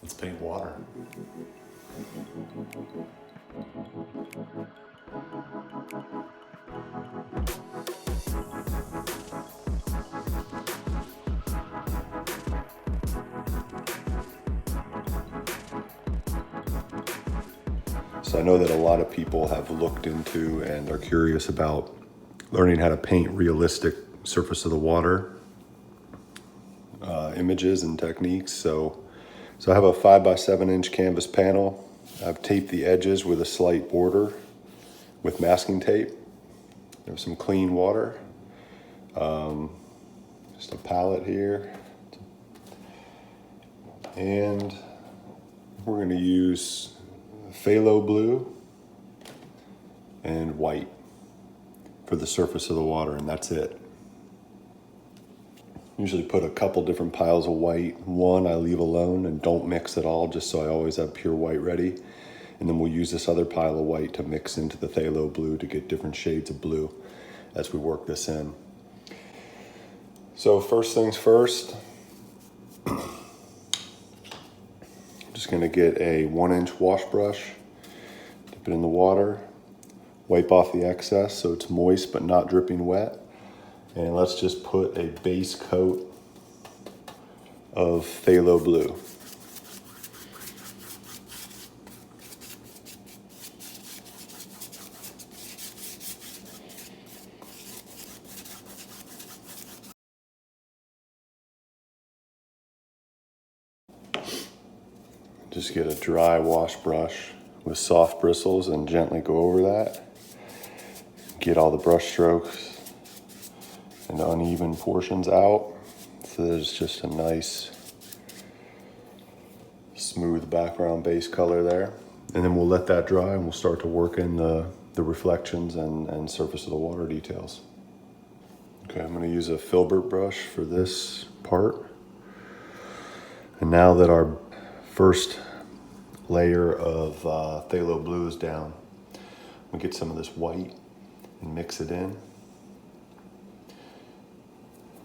Let's paint water. So I know that a lot of people have looked into and are curious about learning how to paint realistic surface of the water images and techniques. So I have a 5x7 inch canvas panel. I've taped the edges with a slight border with masking tape. There's some clean water. Just a palette here. And we're going to use phthalo blue and white for the surface of the water, and that's it. Usually put a couple different piles of white. One I leave alone and don't mix at all, just so I always have pure white ready. And then we'll use this other pile of white to mix into the phthalo blue to get different shades of blue as we work this in. So first things first, just gonna get a 1-inch wash brush, dip it in the water, wipe off the excess so it's moist but not dripping wet. And let's just put a base coat of phthalo blue. Just get a dry wash brush with soft bristles and gently go over that. Get all the brush strokes and uneven portions out, so there's just a nice smooth background base color there. And then we'll let that dry and we'll start to work in the reflections and surface of the water details. Okay, I'm going to use a filbert brush for this part. And now that our first layer of phthalo blue is down, we'll get some of this white and mix it in.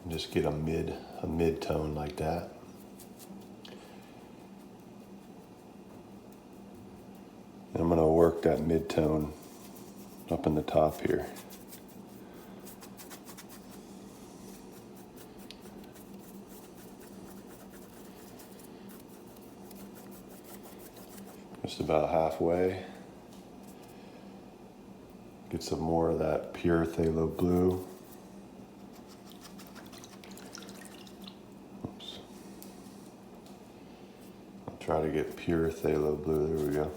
And just get a mid tone like that. And I'm going to work that mid tone up in the top here. Just about halfway. Get some more of that pure phthalo blue. Oops. I'll try to get pure phthalo blue. There we go.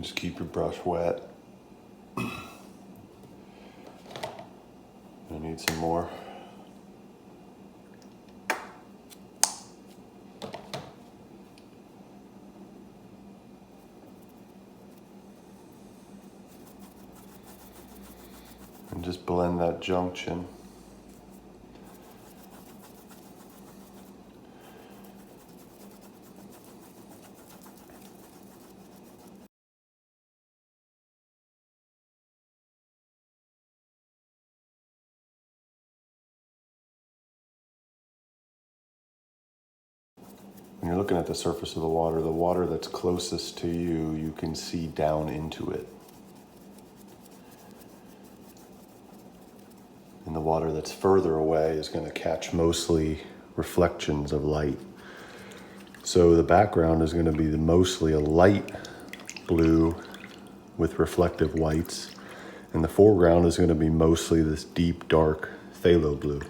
Just keep your brush wet. I need some more. And just blend that junction. When you're looking at the surface of the water that's closest to you, you can see down into it. And the water that's further away is going to catch mostly reflections of light. So the background is going to be mostly a light blue with reflective whites, and the foreground is going to be mostly this deep, dark phthalo blue.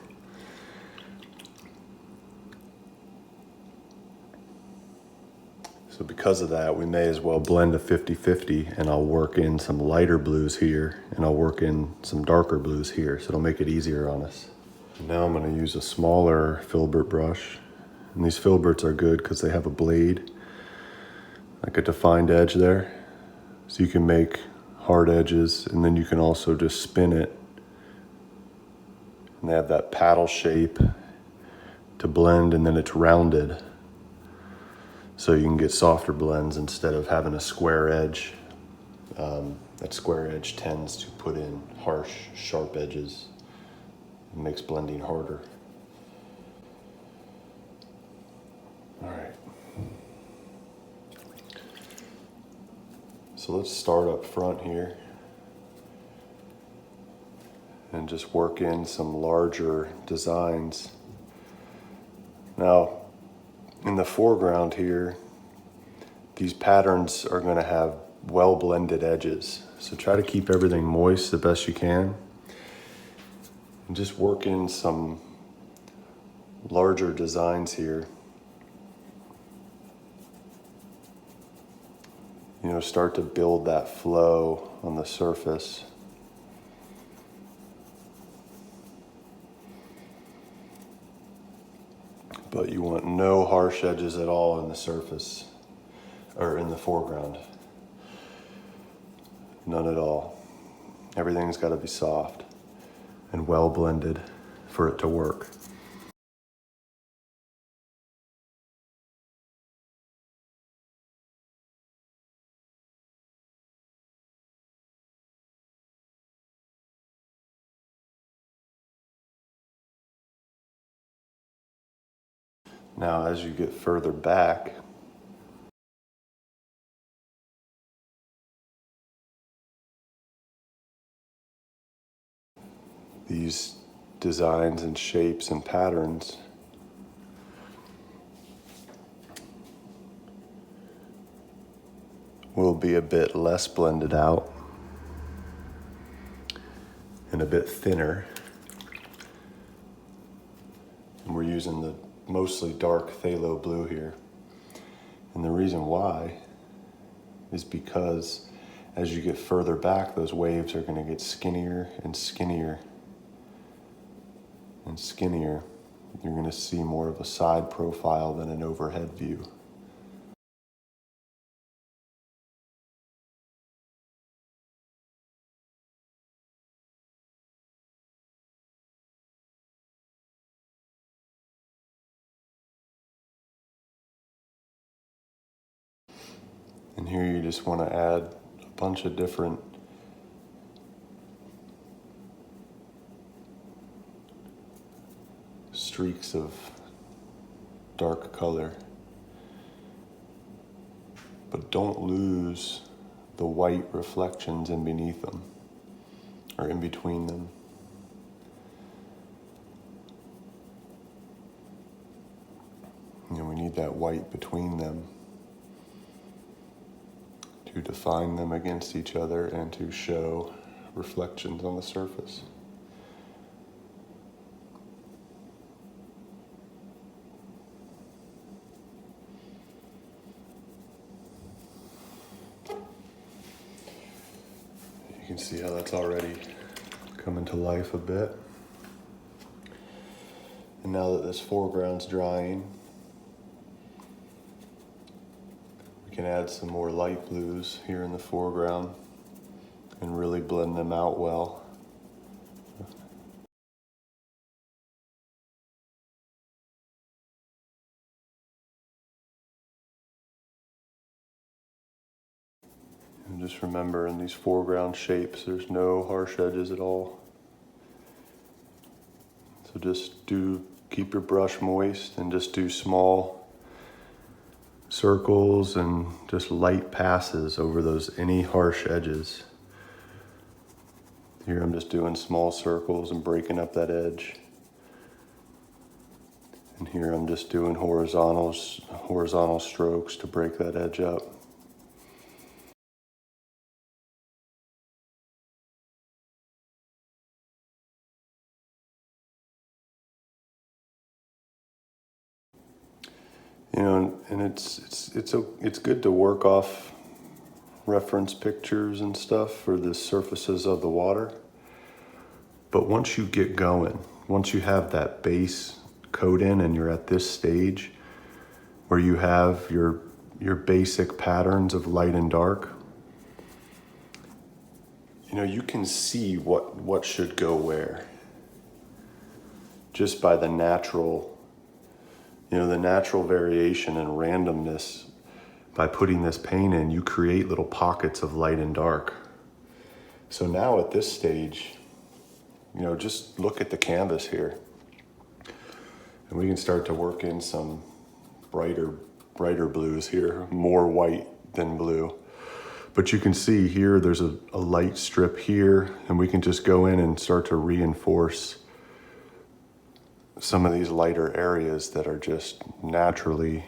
So because of that, we may as well blend a 50-50, and I'll work in some lighter blues here, and I'll work in some darker blues here, so it'll make it easier on us. Now I'm going to use a smaller filbert brush, and these filberts are good because they have a blade, like a defined edge there, so you can make hard edges, and then you can also just spin it, and they have that paddle shape to blend, and then it's rounded. So you can get softer blends instead of having a square edge. That square edge tends to put in harsh, sharp edges. It makes blending harder. So let's start up front here and just work in some larger designs. Now, in the foreground here, these patterns are going to have well blended edges. So try to keep everything moist the best you can. And just work in some larger designs here. You know, start to build that flow on the surface. But you want no harsh edges at all in the surface, or in the foreground. None at all. Everything's got to be soft and well blended for it to work. Now, as you get further back, these designs and shapes and patterns will be a bit less blended out and a bit thinner. And we're using the mostly dark phthalo blue here. And the reason why is because as you get further back, those waves are going to get skinnier and skinnier and skinnier. You're going to see more of a side profile than an overhead view. And here you just want to add a bunch of different streaks of dark color. But don't lose the white reflections in beneath them, or in between them. You know, we need that white between them to define them against each other and to show reflections on the surface. You can see how that's already coming to life a bit. And now that this foreground's drying, we can add some more light blues here in the foreground and really blend them out well. And just remember, in these foreground shapes, there's no harsh edges at all. So just keep your brush moist and just do small circles and just light passes over any harsh edges. Here I'm just doing small circles and breaking up that edge. And here I'm just doing horizontal strokes to break that edge up. You know, and it's good to work off reference pictures and stuff for the surfaces of the water. But once you get going, once you have that base coat in and you're at this stage where you have your basic patterns of light and dark, you know, you can see what should go where just by the natural variation and randomness. By putting this paint in, you create little pockets of light and dark. So now at this stage, you know, just look at the canvas here. And we can start to work in some brighter blues here, more white than blue. But you can see here, there's a light strip here, and we can just go in and start to reinforce some of these lighter areas that are just naturally.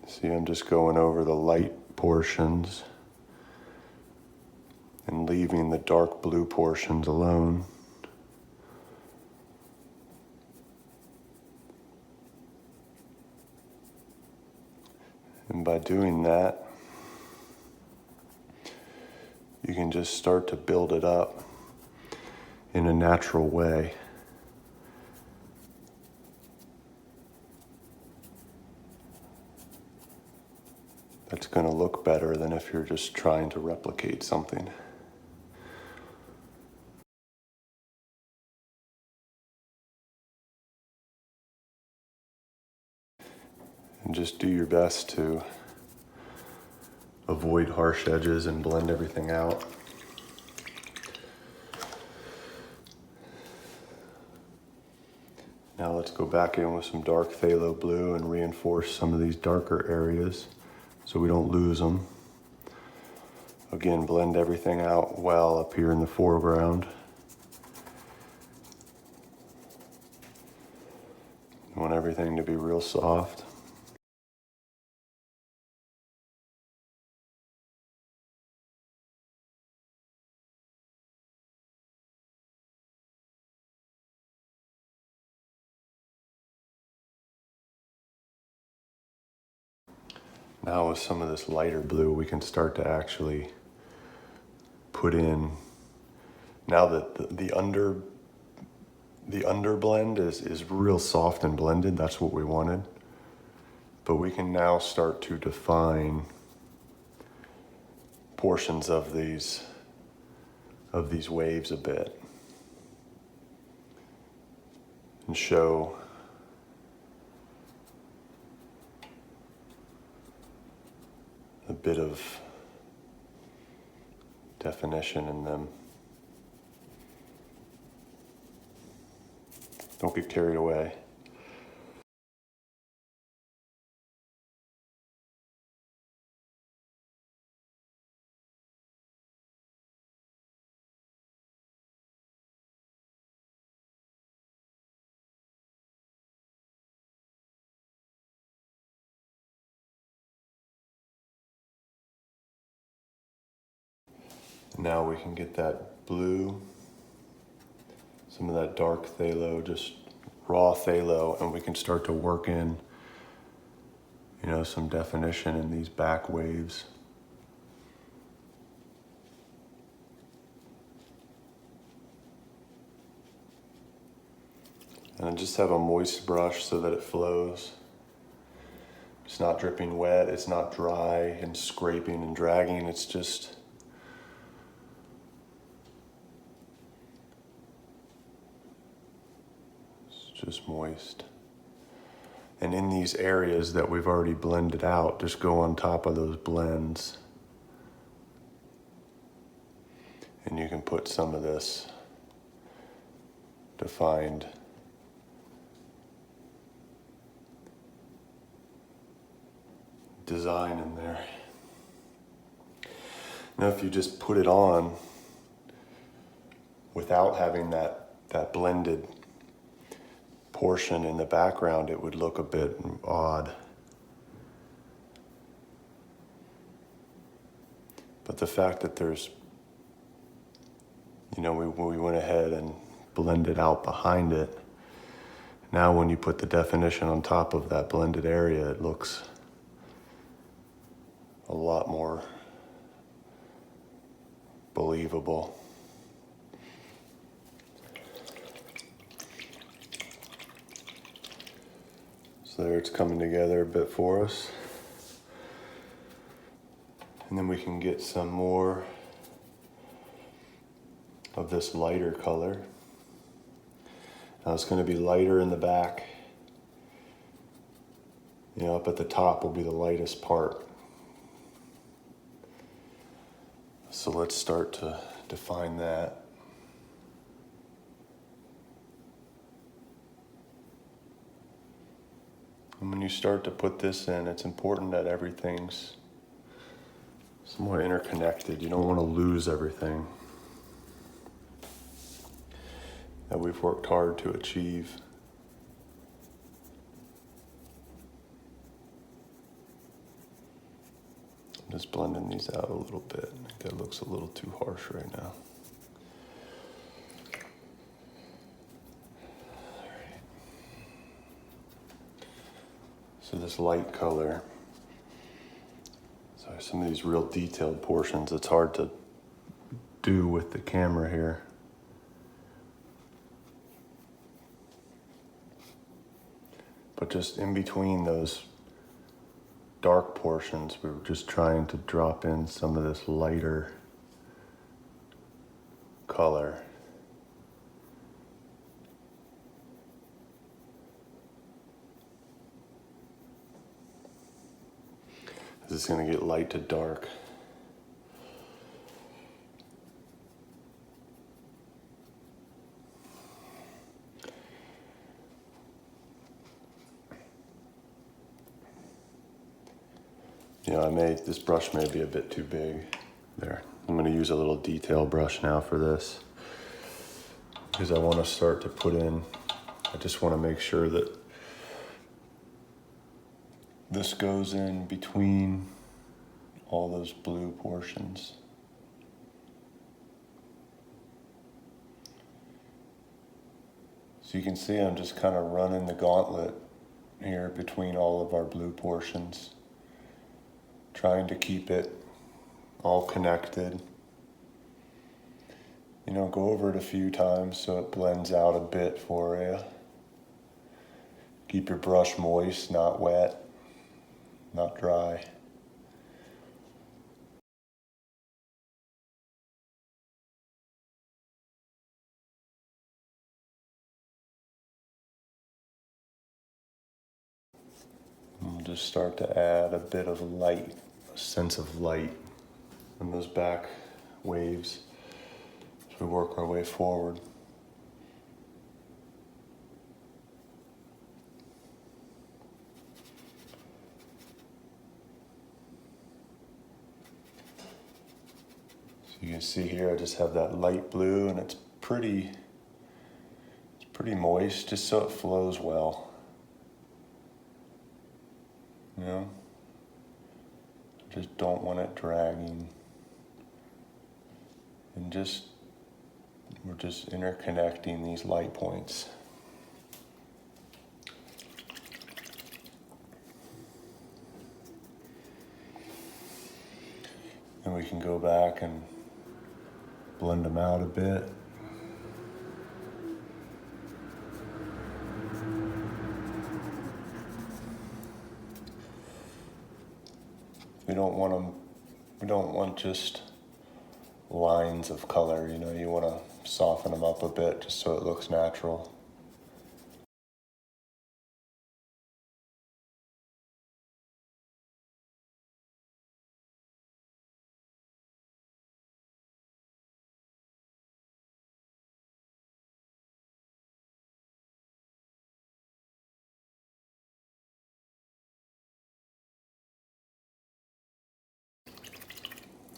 See, I'm just going over the light portions and leaving the dark blue portions alone. And by doing that, you can just start to build it up in a natural way. That's going to look better than if you're just trying to replicate something. And just do your best to avoid harsh edges and blend everything out. Now let's go back in with some dark phthalo blue and reinforce some of these darker areas so we don't lose them. Again, blend everything out well up here in the foreground. I want everything to be real soft. Now with some of this lighter blue, we can start to actually put in, now that the under blend is real soft and blended, that's what we wanted. But we can now start to define portions of these waves a bit and show a bit of definition in them. Don't get carried away. Now we can get that blue, some of that dark phthalo, just raw phthalo, and we can start to work in, some definition in these back waves. And I just have a moist brush so that it flows. It's not dripping wet, it's not dry and scraping and dragging, it's just moist. And in these areas that we've already blended out, just go on top of those blends. And you can put some of this defined design in there. Now if you just put it on without having that blended portion in the background, it would look a bit odd. But the fact that there's, we went ahead and blended out behind it. Now when you put the definition on top of that blended area, it looks a lot more believable. So there it's coming together a bit for us. And then we can get some more of this lighter color. Now it's going to be lighter in the back. Up at the top will be the lightest part. So let's start to define that. And when you start to put this in, it's important that everything's somewhat interconnected. You don't want to lose everything that we've worked hard to achieve. I'm just blending these out a little bit. I think that looks a little too harsh right now. So this light color, so some of these real detailed portions, it's hard to do with the camera here. But just in between those dark portions, we were just trying to drop in some of this lighter color. This is going to get light to dark. You know, this brush may be a bit too big there. I'm going to use a little detail brush now for this, because I want to start to put in, I just want to make sure that this goes in between all those blue portions. So you can see I'm just kind of running the gauntlet here between all of our blue portions, trying to keep it all connected. You know, go over it a few times so it blends out a bit for you. Keep your brush moist, not wet, not dry. And we'll just start to add a bit of light, a sense of light in those back waves as we work our way forward. You can see here I just have that light blue, and it's pretty moist, just so it flows well. You know? I just don't want it dragging. And we're just interconnecting these light points. And we can go back and blend them out a bit. We don't want just lines of color, you know, you want to soften them up a bit just so it looks natural.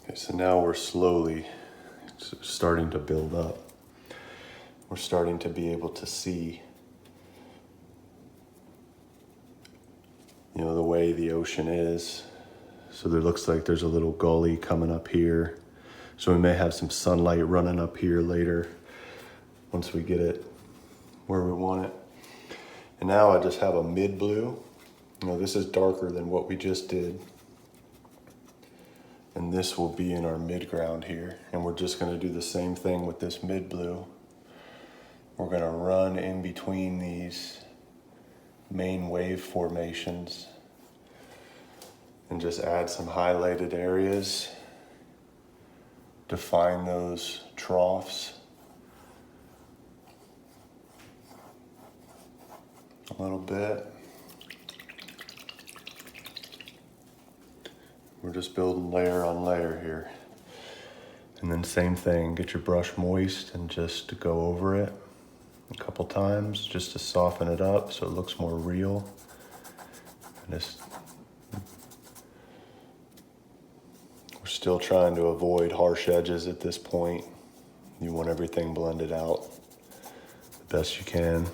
Okay, so now we're slowly starting to build up. We're starting to be able to see, you know, the way the ocean is. So there looks like there's a little gully coming up here. So we may have some sunlight running up here later once we get it where we want it. And now I just have a mid blue. You know, this is darker than what we just did. And this will be in our midground here. And we're just going to do the same thing with this mid blue. We're going to run in between these main wave formations and just add some highlighted areas, define those troughs a little bit. We're just building layer on layer here. And then same thing, get your brush moist and just go over it a couple times just to soften it up so it looks more real. We're still trying to avoid harsh edges at this point. You want everything blended out the best you can.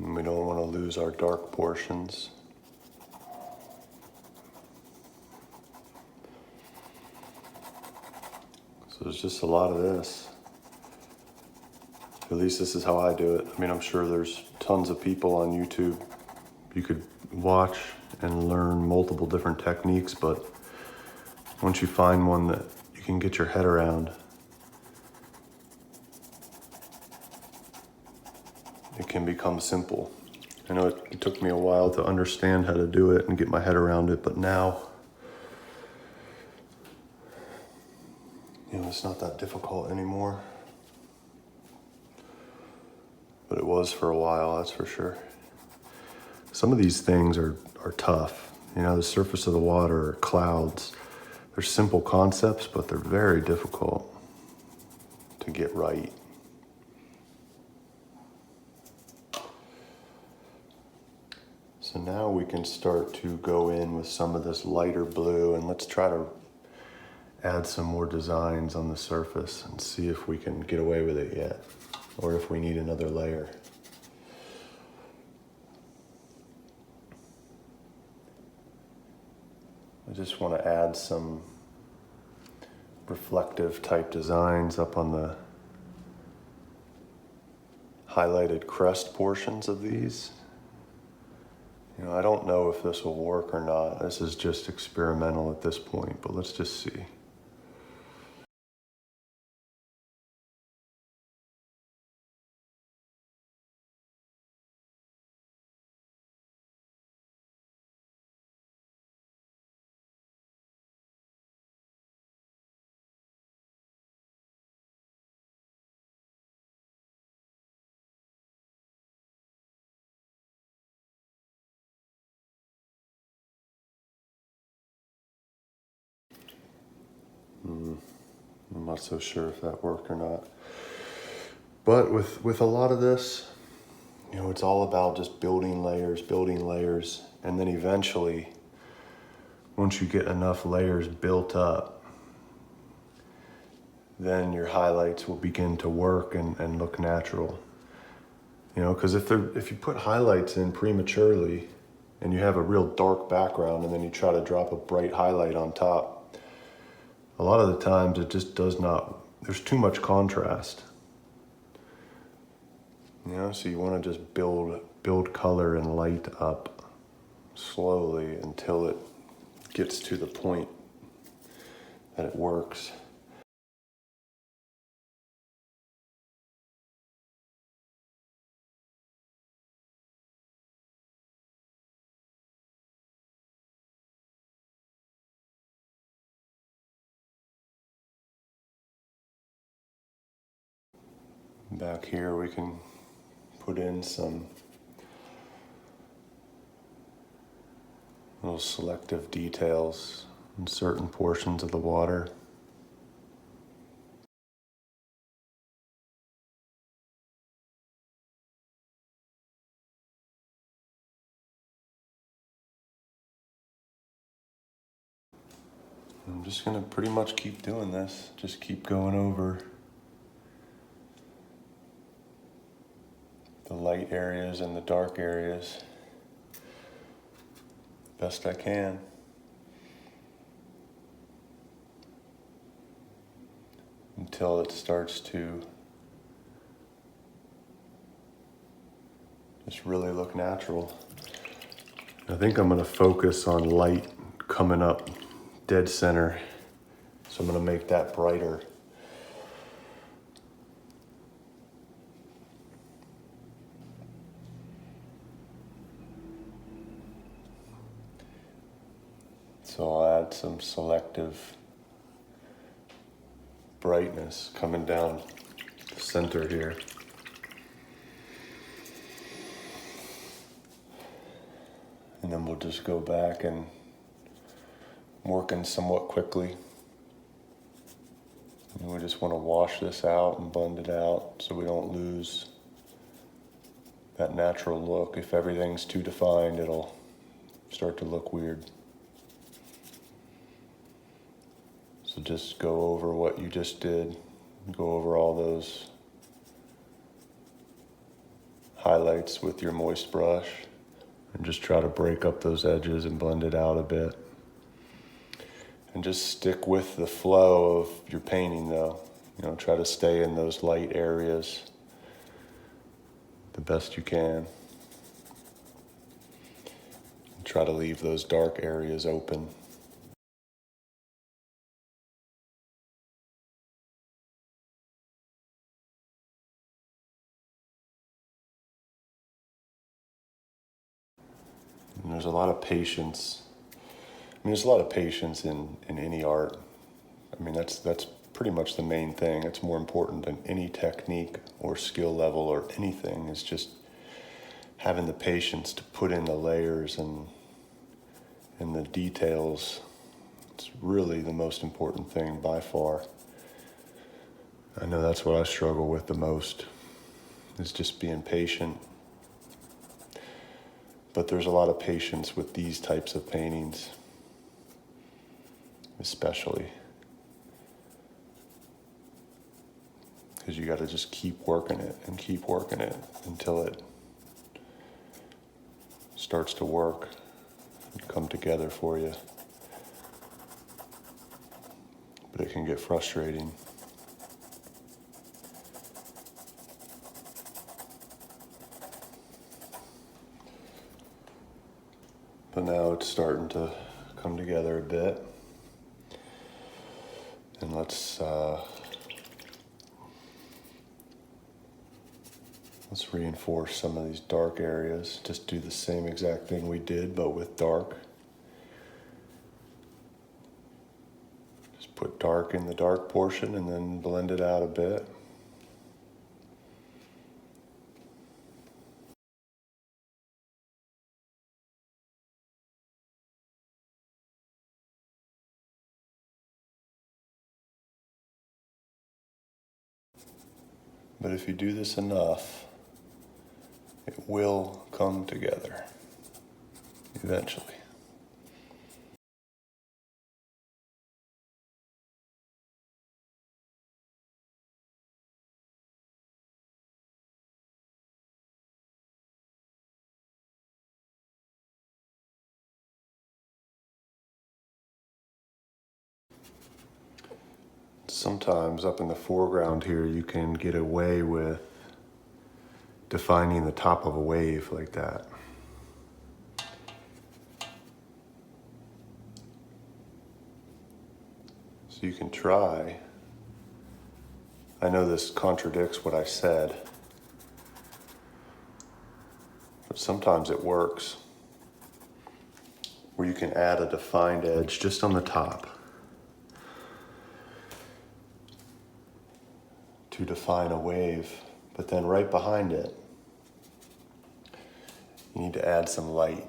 And we don't want to lose our dark portions. So there's just a lot of this. At least this is how I do it. I mean, I'm sure there's tons of people on YouTube you could watch and learn multiple different techniques, but once you find one that you can get your head around, it can become simple. I know it took me a while to understand how to do it and get my head around it, but now, it's not that difficult anymore. But it was for a while, that's for sure. Some of these things are tough. The surface of the water, or clouds, they're simple concepts, but they're very difficult to get right. So now we can start to go in with some of this lighter blue, and let's try to add some more designs on the surface and see if we can get away with it yet, or if we need another layer. I just want to add some reflective type designs up on the highlighted crest portions of these. I don't know if this will work or not. This is just experimental at this point, but let's just see. I'm not so sure if that worked or not. But with a lot of this, it's all about just building layers, and then eventually, once you get enough layers built up, then your highlights will begin to work and look natural. Because if you put highlights in prematurely and you have a real dark background and then you try to drop a bright highlight on top, a lot of the times it just does not, there's too much contrast. So you want to just build color and light up slowly until it gets to the point that it works. Back here we can put in some little selective details in certain portions of the water. I'm just gonna pretty much keep doing this, just keep going over the light areas and the dark areas best I can. Until it starts to just really look natural. I think I'm gonna focus on light coming up dead center. So I'm gonna make that brighter. So I'll add some selective brightness coming down the center here. And then we'll just go back and working somewhat quickly. And we just want to wash this out and blend it out so we don't lose that natural look. If everything's too defined, it'll start to look weird. So just go over what you just did. Go over all those highlights with your moist brush and just try to break up those edges and blend it out a bit. And just stick with the flow of your painting though. You know, try to stay in those light areas the best you can. And try to leave those dark areas open. And there's a lot of patience. There's a lot of patience in any art. I mean, that's pretty much the main thing. It's more important than any technique or skill level or anything. It's just having the patience to put in the layers and the details. It's really the most important thing by far. I know that's what I struggle with the most, is just being patient. But there's a lot of patience with these types of paintings, especially. Because you got to just keep working it until it starts to work and come together for you. But it can get frustrating. But now it's starting to come together a bit. And let's reinforce some of these dark areas. Just do the same exact thing we did, but with dark. Just put dark in the dark portion and then blend it out a bit. But if you do this enough, it will come together eventually. Sometimes up in the foreground here, you can get away with defining the top of a wave like that. So you can try. I know this contradicts what I said, but sometimes it works, where you can add a defined edge just on the top to define a wave, but then right behind it, you need to add some light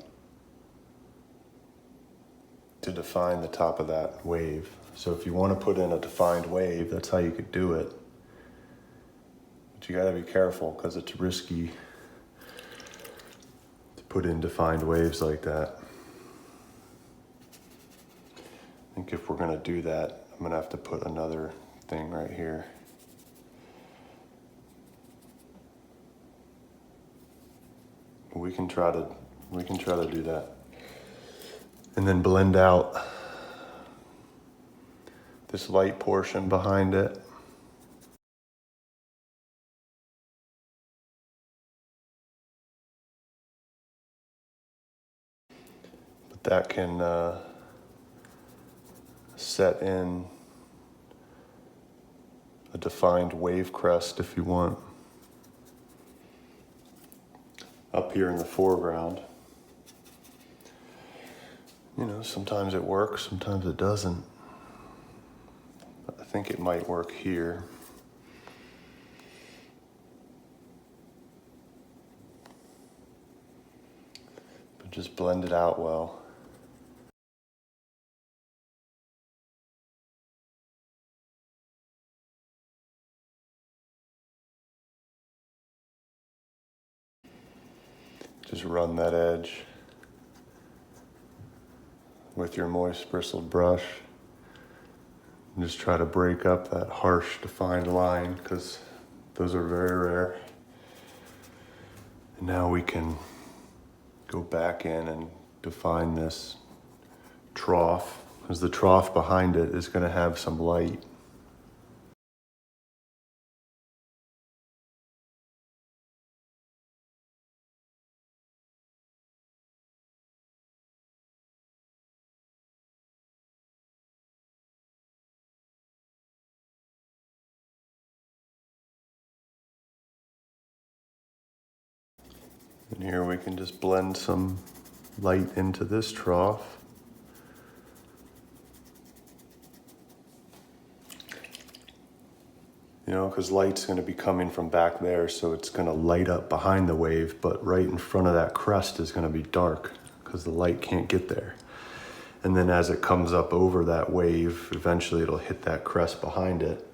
to define the top of that wave. So if you want to put in a defined wave, that's how you could do it. But you gotta be careful because it's risky to put in defined waves like that. I think if we're gonna do that, I'm gonna have to put another thing right here. We can try to do that. And then blend out this light portion behind it. But that can set in a defined wave crest if you want. Up here in the foreground. You know, sometimes it works, sometimes it doesn't. I think it might work here. But just blend it out well. Just run that edge with your moist bristled brush. And just try to break up that harsh defined line, because those are very rare. And now we can go back in and define this trough, because the trough behind it is going to have some light. And here we can just blend some light into this trough. You know, because light's going to be coming from back there, so it's going to light up behind the wave, but right in front of that crest is going to be dark because the light can't get there. And then as it comes up over that wave, eventually it'll hit that crest behind it,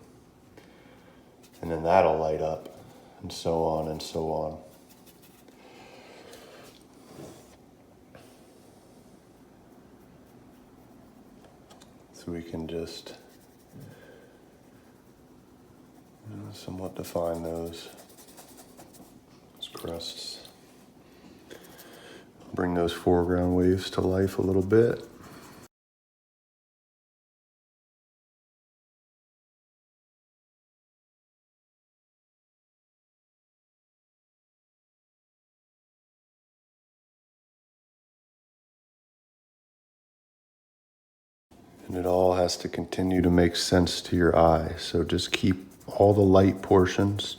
and then that'll light up, and so on and so on. So we can just somewhat define those crests. Bring those foreground waves to life a little bit. And it all has to continue to make sense to your eye. So just keep all the light portions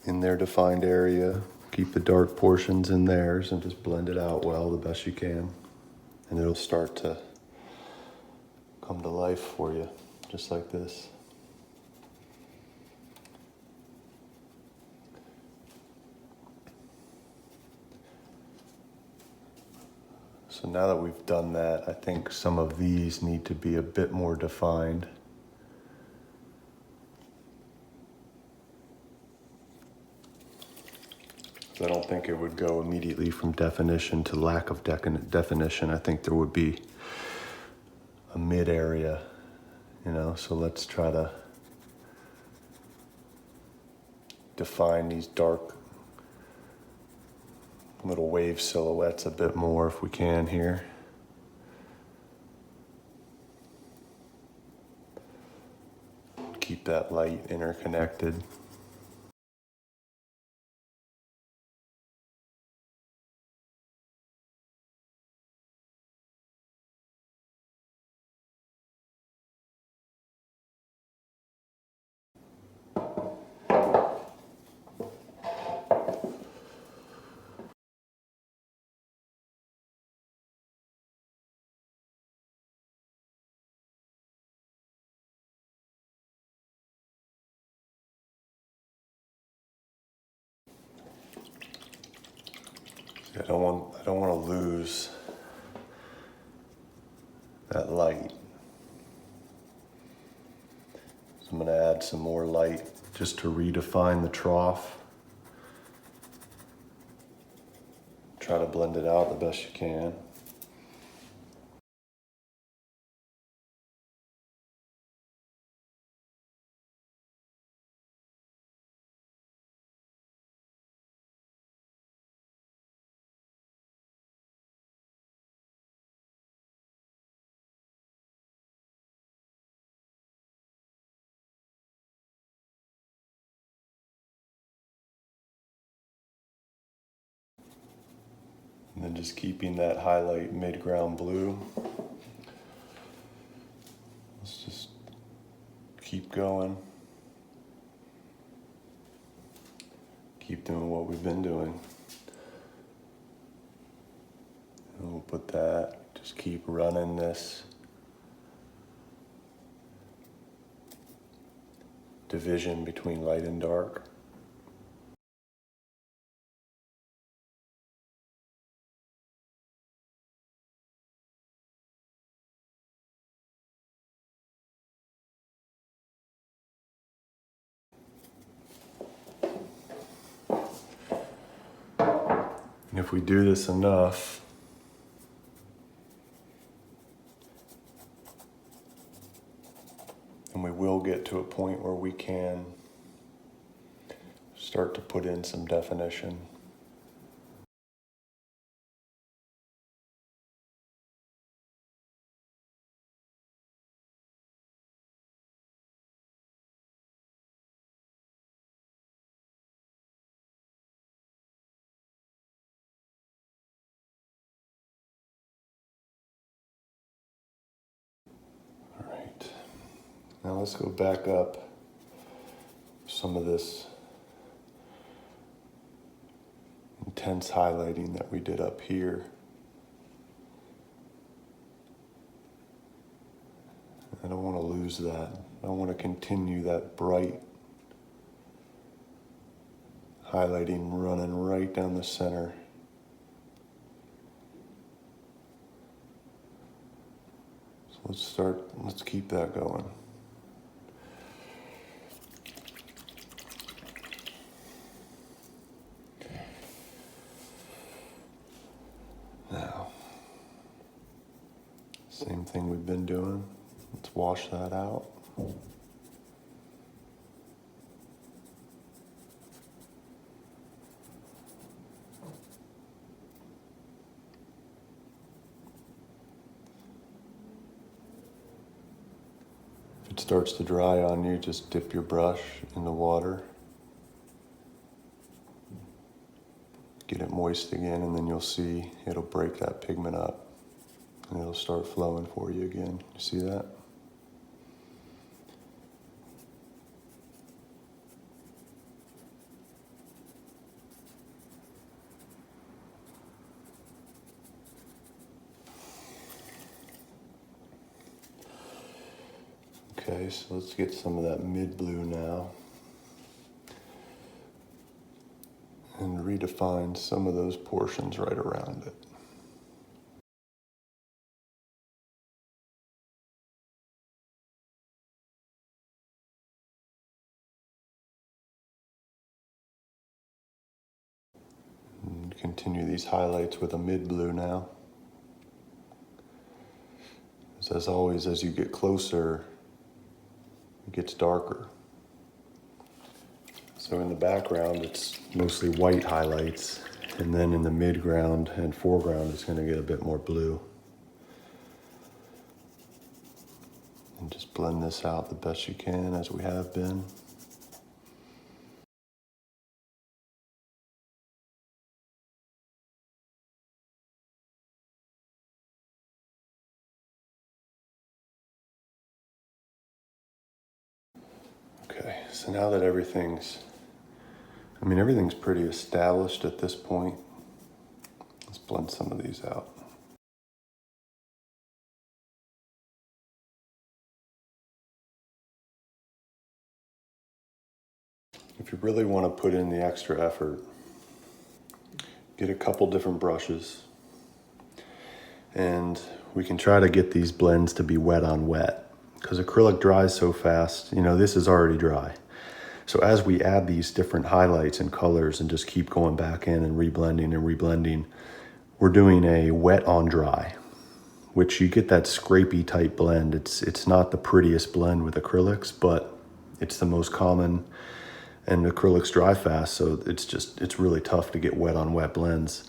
in their defined area. Keep the dark portions in theirs and just blend it out well the best you can. And it'll start to come to life for you, just like this. So now that we've done that, I think some of these need to be a bit more defined. I don't think it would go immediately from definition to lack of definition. I think there would be a mid area, you know, so let's try to define these dark little wave silhouettes a bit more if we can here. Keep that light interconnected. I don't want to lose that light. So I'm going to add some more light just to redefine the trough. Try to blend it out the best you can. And then just keeping that highlight mid-ground blue. Let's just keep going. Keep doing what we've been doing. with that. Just keep running this division between light and dark. And if we do this enough, and we will get to a point where we can start to put in some definition. All right. Now let's go back up some of this intense highlighting that we did up here. I don't want to lose that. I want to continue that bright highlighting running right down the center. So let's keep that going. Now, same thing we've been doing. Let's wash that out. If it starts to dry on you, just dip your brush in the water. Get it moist again, and then you'll see it'll break that pigment up and it'll start flowing for you again. You see that? Okay, so let's get some of that mid-blue now and redefine some of those portions right around it. And continue these highlights with a mid-blue now. As always, as you get closer, it gets darker. So in the background, it's mostly white highlights, and then in the midground and foreground, it's going to get a bit more blue. And just blend this out the best you can, as we have been. Okay, so now that everything's pretty established at this point, let's blend some of these out. If you really want to put in the extra effort, get a couple different brushes, and we can try to get these blends to be wet on wet, because acrylic dries so fast. This is already dry. So as we add these different highlights and colors and just keep going back in and reblending, we're doing a wet on dry, which you get that scrapey type blend. It's not the prettiest blend with acrylics, but it's the most common, and acrylics dry fast, so it's really tough to get wet on wet blends.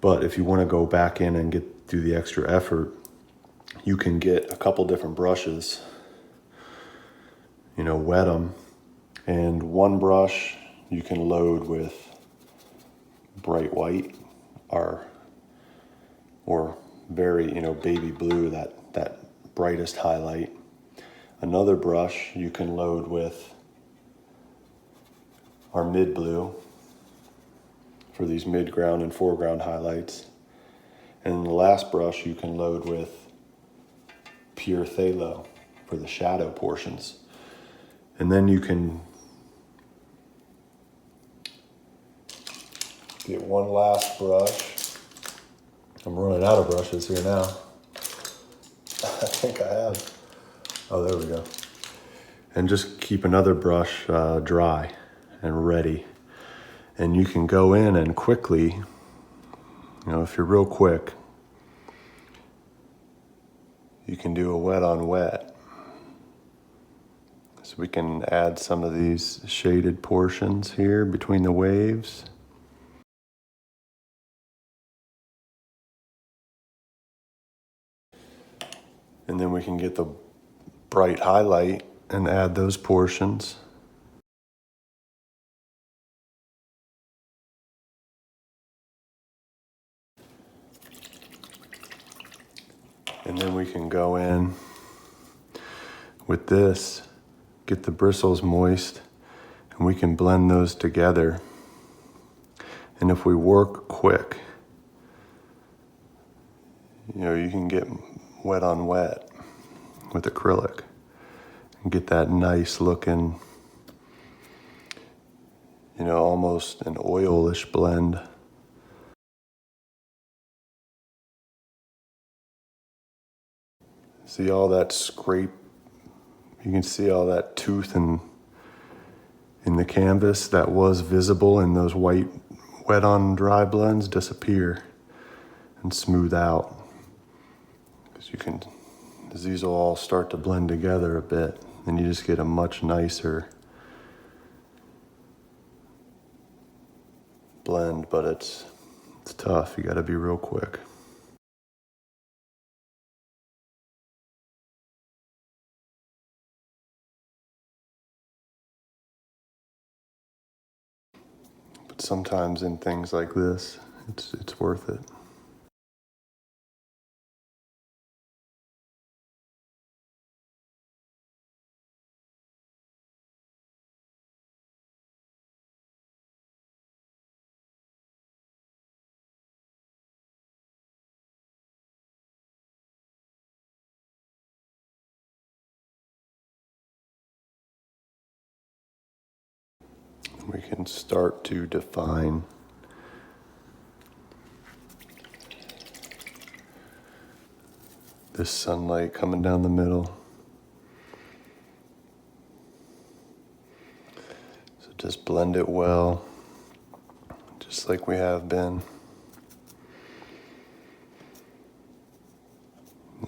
But if you want to go back in and get through the extra effort, you can get a couple different brushes, wet them, and one brush you can load with bright white or very, baby blue, that brightest highlight. Another brush you can load with our mid blue for these midground and foreground highlights. And the last brush you can load with pure phthalo for the shadow portions. And then you can get one last brush. I'm running out of brushes here now. I think I have. Oh, there we go. And just keep another brush dry and ready. And you can go in and quickly, if you're real quick, you can do a wet on wet. So we can add some of these shaded portions here between the waves. And then we can get the bright highlight and add those portions. And then we can go in with this, get the bristles moist, and we can blend those together. And if we work quick, you can get wet on wet with acrylic and get that nice looking, almost an oilish blend. See all that scrape? You can see all that tooth in the canvas that was visible in those white wet on dry blends disappear and smooth out. Because these will all start to blend together a bit, and you just get a much nicer blend, but it's tough. You got to be real quick. But sometimes in things like this, it's worth it. We can start to define this sunlight coming down the middle. So just blend it well, just like we have been.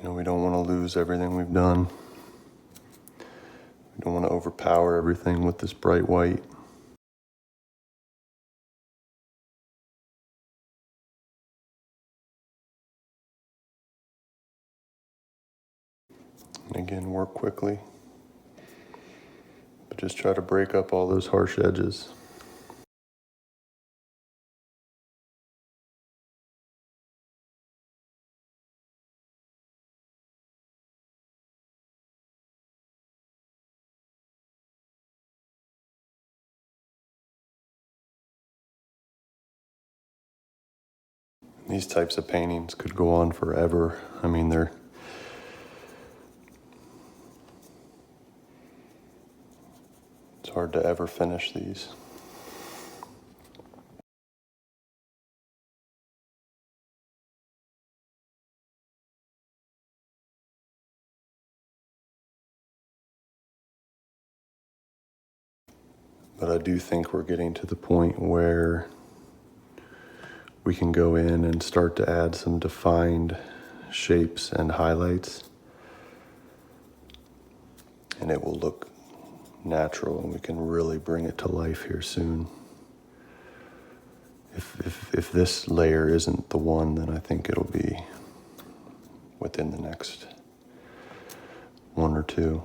We don't want to lose everything we've done. We don't want to overpower everything with this bright white. And again, work quickly, but just try to break up all those harsh edges. These types of paintings could go on forever. I mean, it's hard to ever finish these. But I do think we're getting to the point where we can go in and start to add some defined shapes and highlights, and it will look natural, and we can really bring it to life here soon. If this layer isn't the one, then I think it'll be within the next one or two.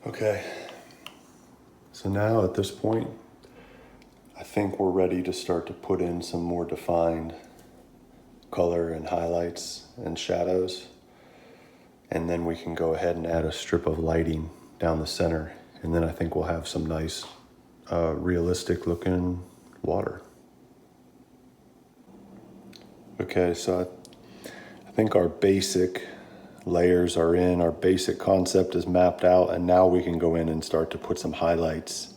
Okay, so now at this point, I think we're ready to start to put in some more defined color and highlights and shadows. And then we can go ahead and add a strip of lighting down the center. And then I think we'll have some nice, realistic looking water. Okay, so I think our basic layers are in, our basic concept is mapped out, and now we can go in and start to put some highlights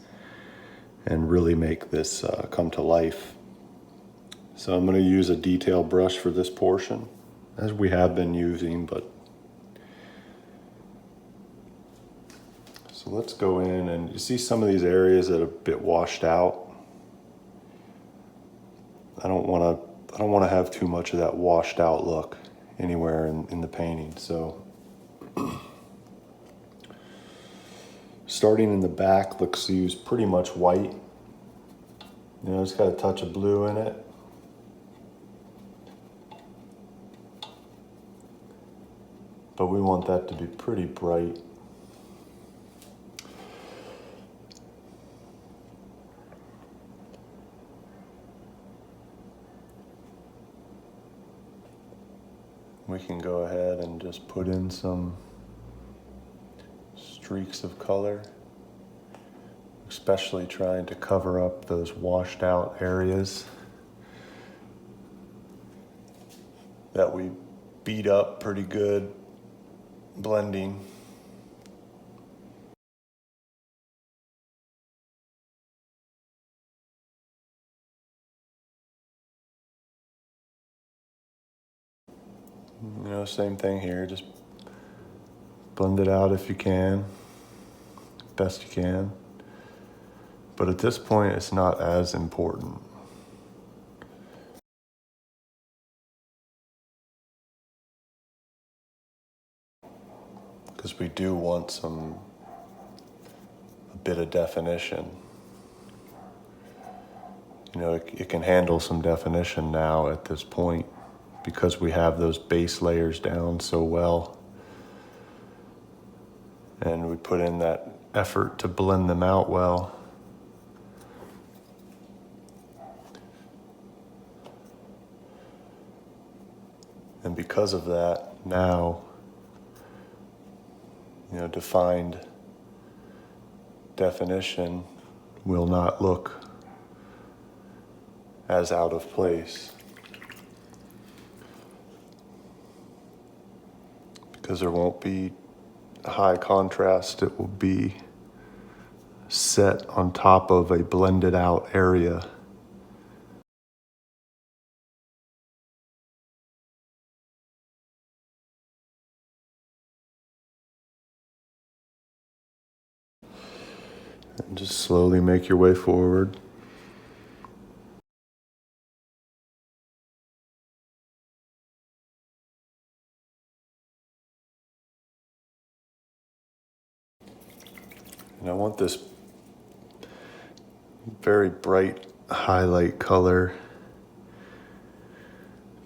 and really make this come to life. So I'm going to use a detail brush for this portion, as we have been using, but so let's go in, and you see some of these areas that are a bit washed out. I don't want to have too much of that washed out look anywhere in the painting. So starting in the back, let's use pretty much white. You know, it's got a touch of blue in it. But we want that to be pretty bright. We can go ahead and just put in some streaks of color, especially trying to cover up those washed out areas that we beat up pretty good blending. You know, same thing here, just blend it out if you can, best you can. But at this point, it's not as important. Because we do want a bit of definition. You know, it can handle some definition now at this point because we have those base layers down so well. And we put in that effort to blend them out well. And because of that, now, you know, defined definition will not look as out of place. Because there won't be high contrast, it will be set on top of a blended out area. And just slowly make your way forward. And I want this very bright highlight color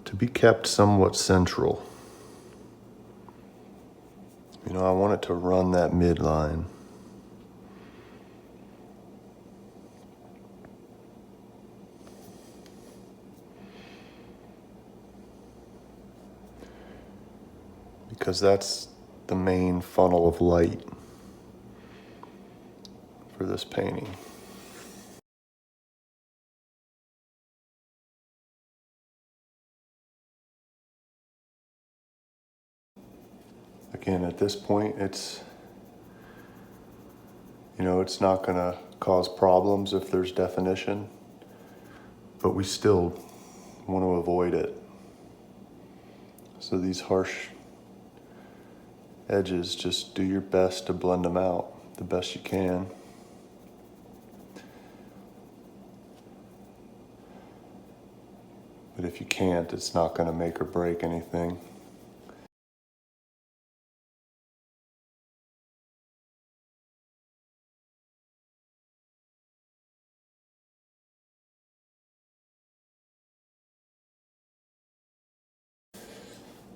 to be kept somewhat central. You know, I want it to run that midline. Because that's the main funnel of light for this painting. Again, at this point, it's not going to cause problems if there's definition, but we still want to avoid it. So these harsh edges, just do your best to blend them out the best you can. But if you can't, it's not going to make or break anything.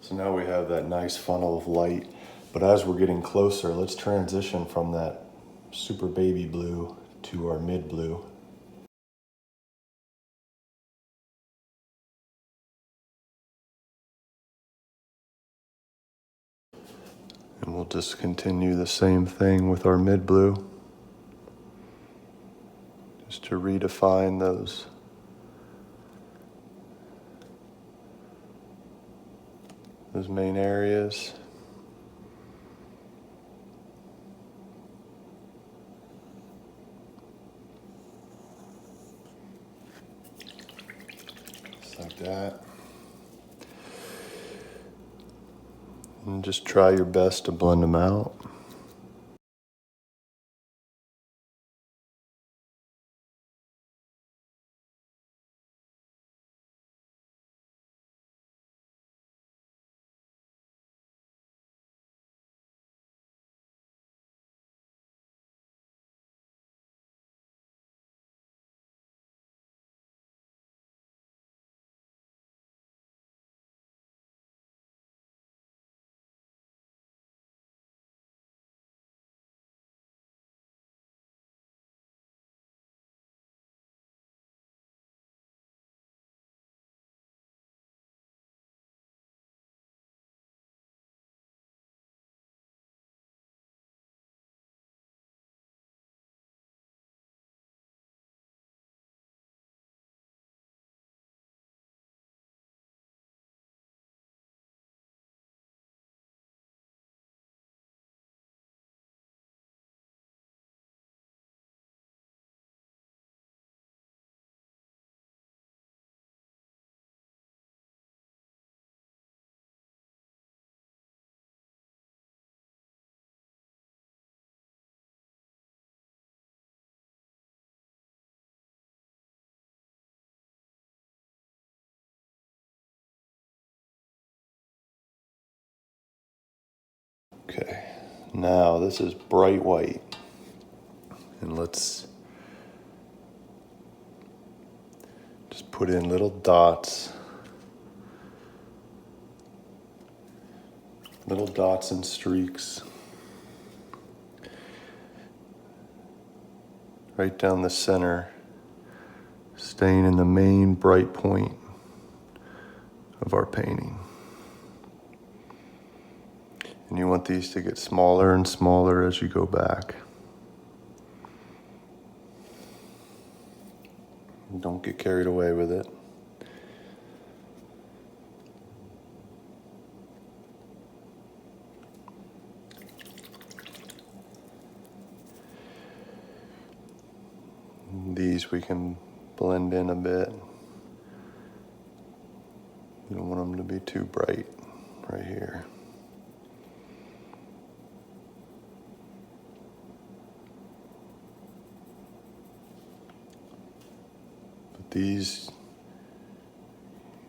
So now we have that nice funnel of light. But as we're getting closer, let's transition from that super baby blue to our mid blue. And we'll just continue the same thing with our mid blue, just to redefine those main areas. Just like that. And just try your best to blend them out. Okay, now this is bright white. And let's just put in little dots. Little dots and streaks. Right down the center, staying in the main bright point of our painting. And you want these to get smaller and smaller as you go back. Don't get carried away with it. These we can blend in a bit. You don't want them to be too bright right here. But these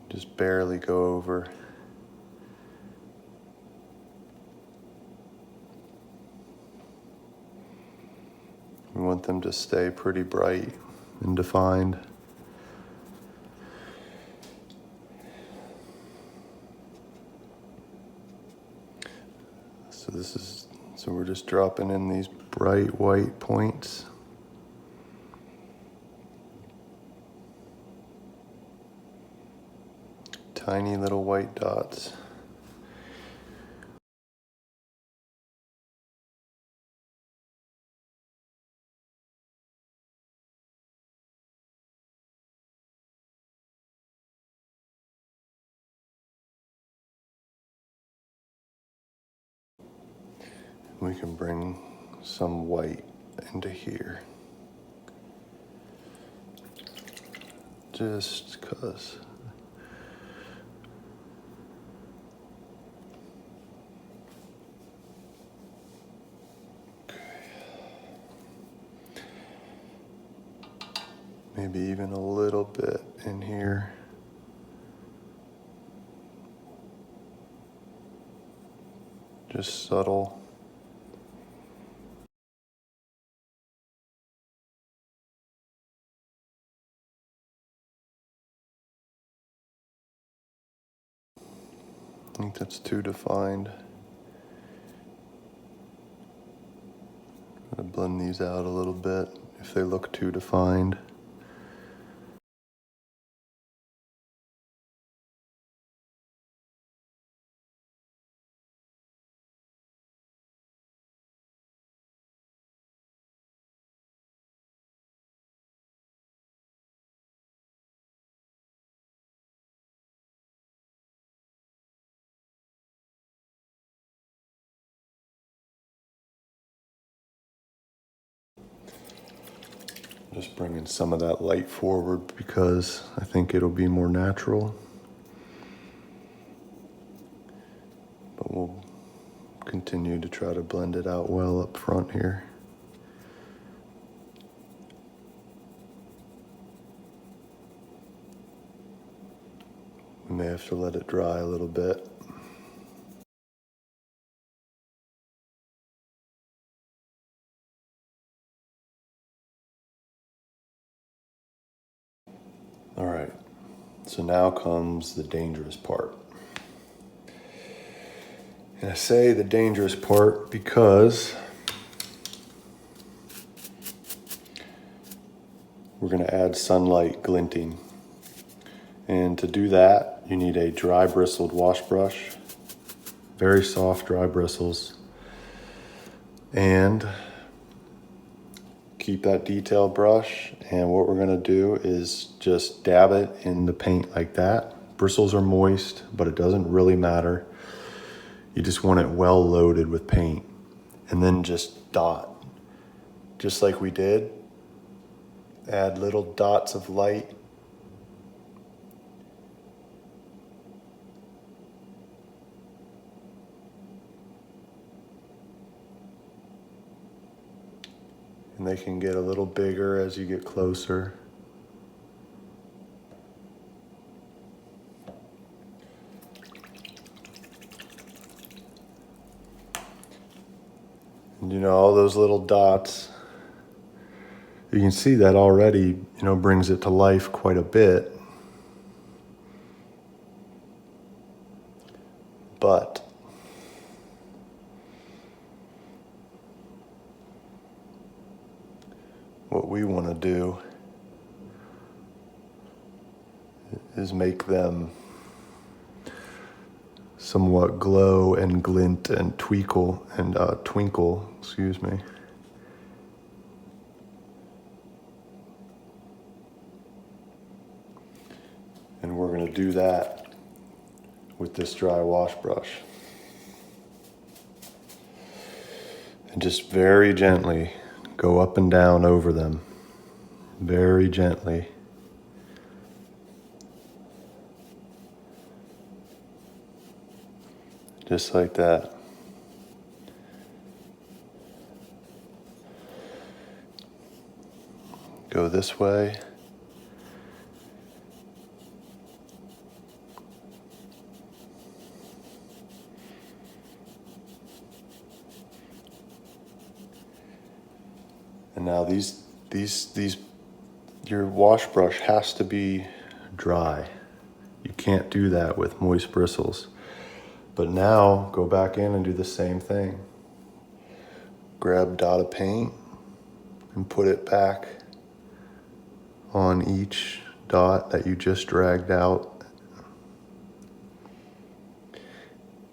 just barely go over. We want them to stay pretty bright and defined. So we're just dropping in these bright white points. Tiny little white dots. We can bring some white into here. Just 'cause. Maybe even a little bit in here. Just subtle. I think that's too defined. Try to blend these out a little bit if they look too defined. Just bringing some of that light forward because I think it'll be more natural. But we'll continue to try to blend it out well up front here. We may have to let it dry a little bit. All right, so now comes the dangerous part. And I say the dangerous part because we're going to add sunlight glinting. And to do that, you need a dry bristled wash brush, very soft dry bristles, and keep that detailed brush. And what we're going to do is just dab it in the paint like that. Bristles are moist, but it doesn't really matter. You just want it well loaded with paint, and then just dot, just like we did. Add little dots of light. And they can get a little bigger as you get closer. And you know, all those little dots, you can see that already, brings it to life quite a bit. But what we want to do is make them somewhat glow and glint and twinkle, excuse me. And we're going to do that with this dry wash brush. And just very gently go up and down over them. Very gently. Just like that. Go this way. And now your wash brush has to be dry. You can't do that with moist bristles. But now go back in and do the same thing. Grab a dot of paint and put it back on each dot that you just dragged out.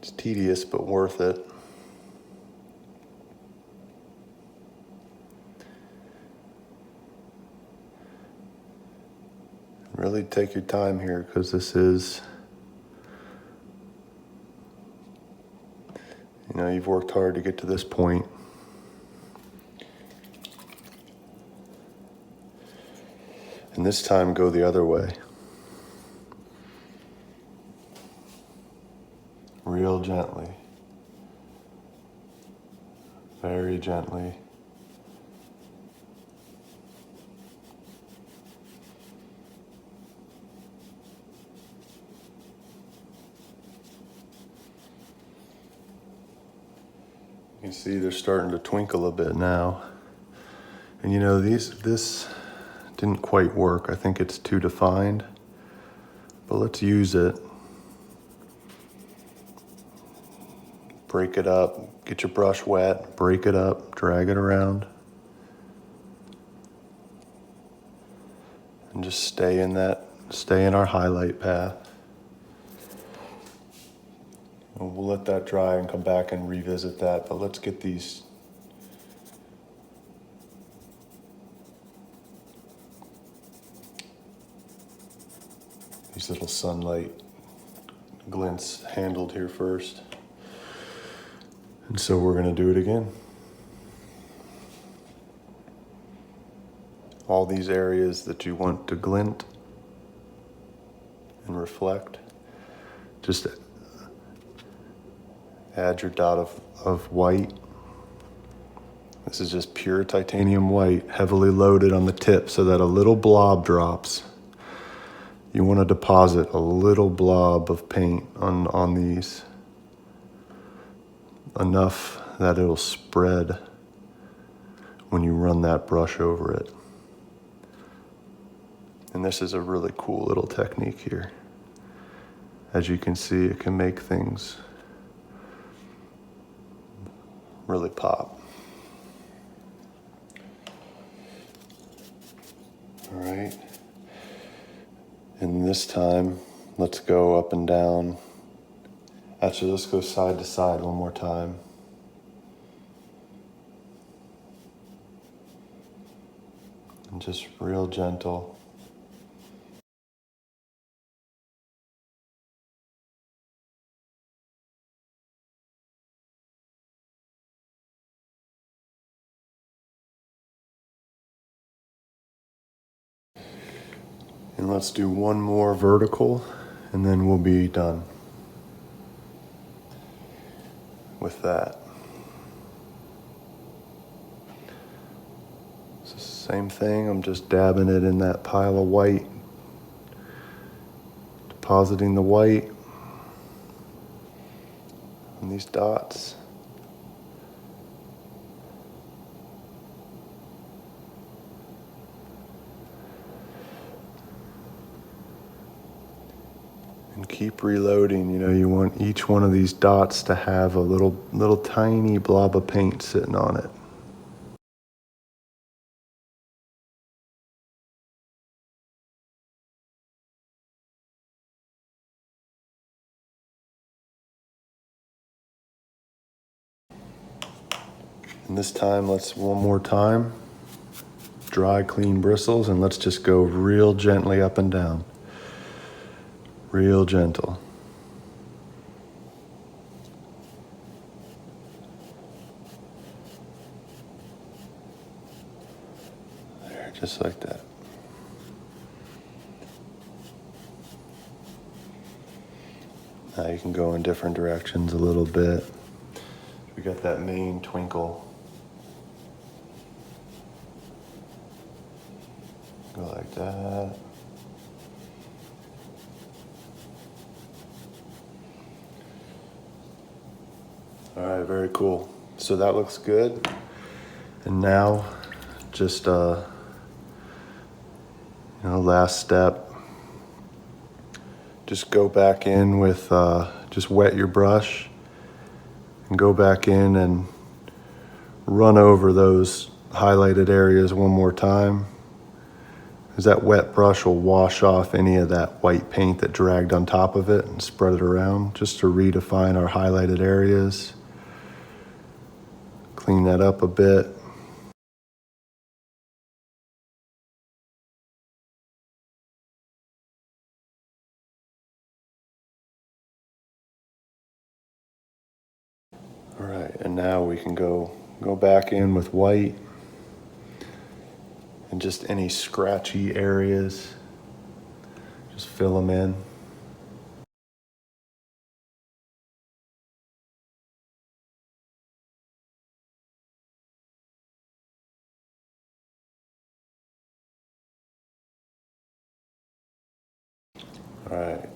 It's tedious, but worth it. Really take your time here, because this is, you've worked hard to get to this point. And this time, go the other way. Real gently. Very gently. You can see they're starting to twinkle a bit now. And this didn't quite work. I think it's too defined, but let's use it. Break it up, get your brush wet, break it up, drag it around. And just stay in our highlight path. And we'll let that dry and come back and revisit that, but let's get these little sunlight glints handled here first. And so we're going to do it again. All these areas that you want to glint and reflect, just add your dot of white. This is just pure titanium white, heavily loaded on the tip so that a little blob drops. You want to deposit a little blob of paint on these, enough that it'll spread when you run that brush over it. And this is a really cool little technique here. As you can see, it can make things really pop. All right. And this time, let's go up and down. Actually, let's go side to side one more time. And just real gentle. And let's do one more vertical, and then we'll be done with that. It's the same thing, I'm just dabbing it in that pile of white, depositing the white on these dots. And keep reloading. You know, you want each one of these dots to have a little tiny blob of paint sitting on it. And this time, let's one more time, dry, clean bristles, and let's just go real gently up and down. Real gentle. There, just like that. Now you can go in different directions a little bit. We got that main twinkle. Go like that. All right, very cool. So that looks good. And now, just last step. Just go back in with, just wet your brush and go back in and run over those highlighted areas one more time. Because that wet brush will wash off any of that white paint that dragged on top of it and spread it around, just to redefine our highlighted areas. Clean that up a bit. All right, and now we can go back in with white and just any scratchy areas, just fill them in. All right,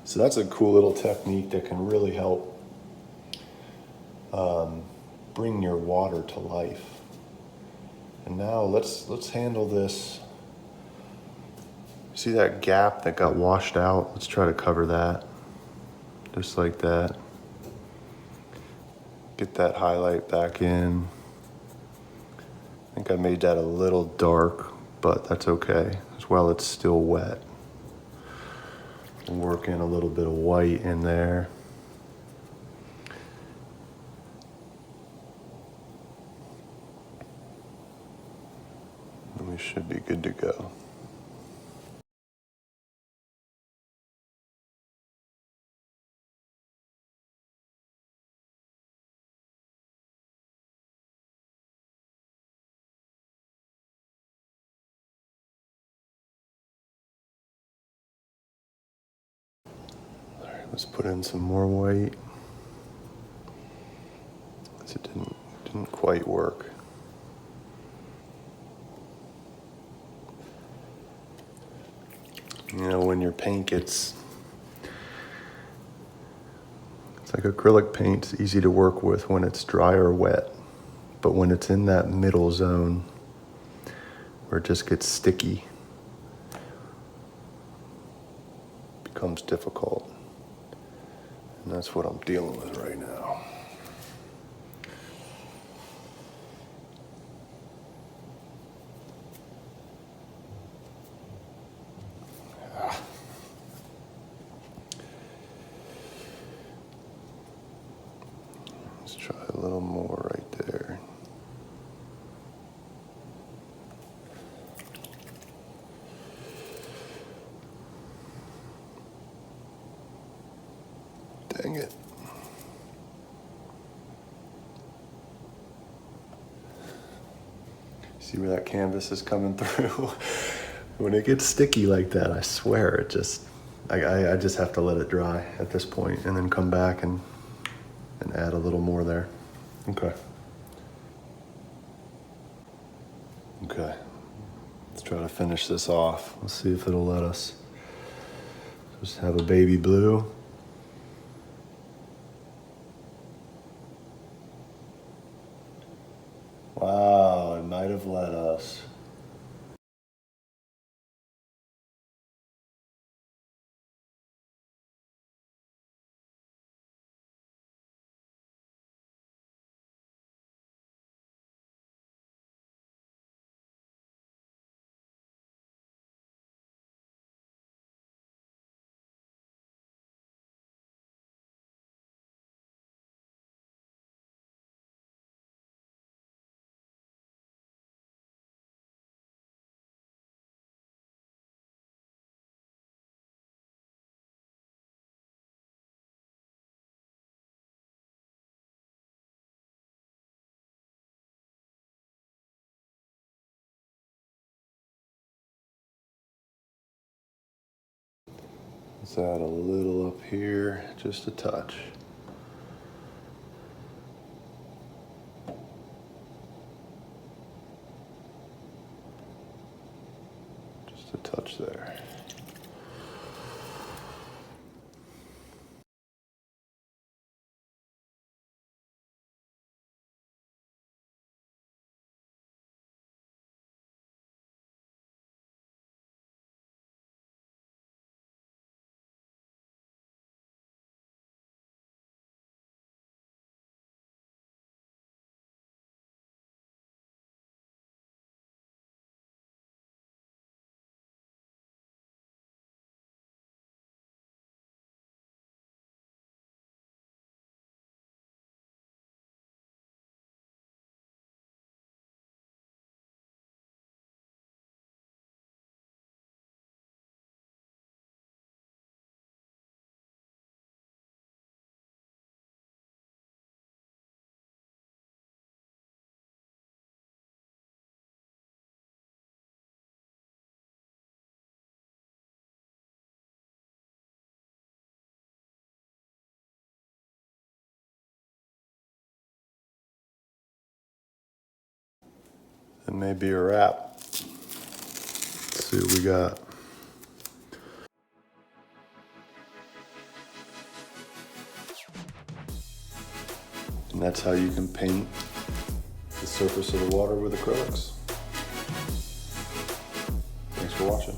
so that's a cool little technique that can really help bring your water to life. And now let's handle this. See that gap that got washed out? Let's try to cover that, just like that. Get that highlight back in. I think I made that a little dark, but that's okay, as well it's still wet. Work in a little bit of white in there. And we should be good to go. All right, let's put in some more white. It didn't quite work. You know, when your paint gets, it's like acrylic paint, it's easy to work with when it's dry or wet. But when it's in that middle zone where it just gets sticky, it becomes difficult. And that's what I'm dealing with right now. Let's try a little more right there. Dang it. See where that canvas is coming through? When it gets sticky like that, I swear it just, I just have to let it dry at this point and then come back and add a little more there. Okay. Okay. Let's try to finish this off. Let's see if it'll let us. Just have a baby blue. Wow, it might have let us. Let's add a little up here, just a touch. Just a touch there. That may be a wrap. Let's see what we got. And that's how you can paint the surface of the water with acrylics. Thanks for watching.